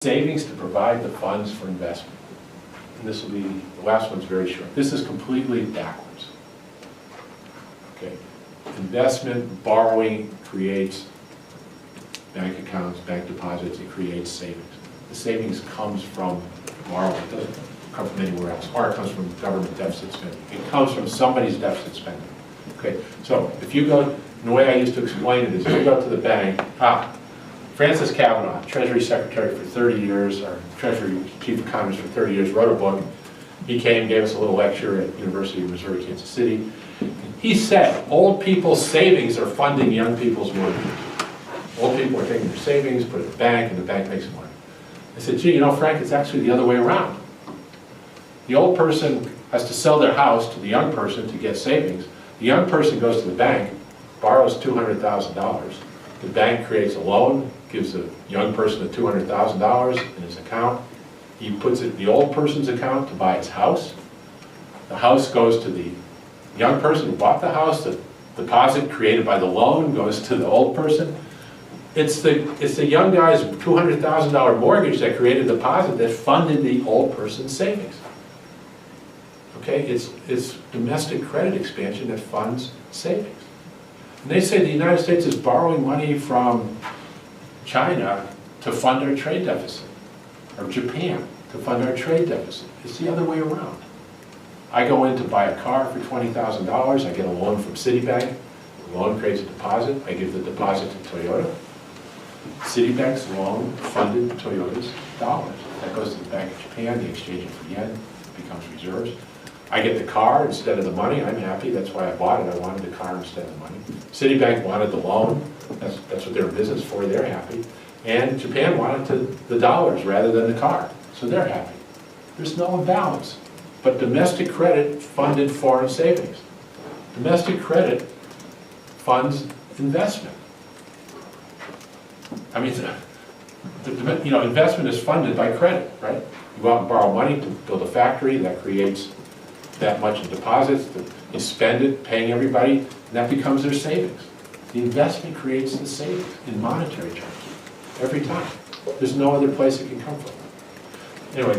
Savings to provide the funds for investment. And this will be, the last one's very short. This is completely backwards. Okay. Investment, borrowing creates bank accounts, bank deposits, it creates savings. The savings comes from borrowing, it doesn't come from anywhere else, or it comes from government deficit spending. It comes from somebody's deficit spending. Okay, so if you go, and the way I used to explain it is if you go to the bank, Francis Kavanaugh, Treasury Secretary for 30 years, or Treasury Chief Economist for 30 years, wrote a book. He came, gave us a little lecture at University of Missouri, Kansas City. He said, old people's savings are funding young people's mortgages. Old people are taking their savings, put it in the bank, and the bank makes money. I said, gee, you know, Frank, it's actually the other way around. The old person has to sell their house to the young person to get savings. The young person goes to the bank, borrows $200,000. The bank creates a loan, gives the young person the $200,000 in his account. He puts it in the old person's account to buy his house. The house goes to the young person who bought the house. The deposit created by the loan goes to the old person. It's the young guy's $200,000 mortgage that created the deposit that funded the old person's savings. Okay, it's domestic credit expansion that funds savings. And they say the United States is borrowing money from China to fund our trade deficit, or Japan to fund our trade deficit. It's the other way around. I go in to buy a car for $20,000, I get a loan from Citibank, the loan creates a deposit, I give the deposit to Toyota. Citibank's loan funded Toyota's dollars. That goes to the Bank of Japan, they exchange it for yen, it becomes reserves. I get the car instead of the money, I'm happy, that's why I bought it, I wanted the car instead of the money. Citibank wanted the loan, that's what they're in business for, they're happy. And Japan wanted the dollars rather than the car, so they're happy. There's no imbalance. But domestic credit funded foreign savings. Domestic credit funds investment. I mean, you know, investment is funded by credit, right? You go out and borrow money to build a factory, that creates that much in deposits, you spend it, paying everybody, and that becomes their savings. The investment creates the savings in monetary terms, every time. There's no other place it can come from. Anyway.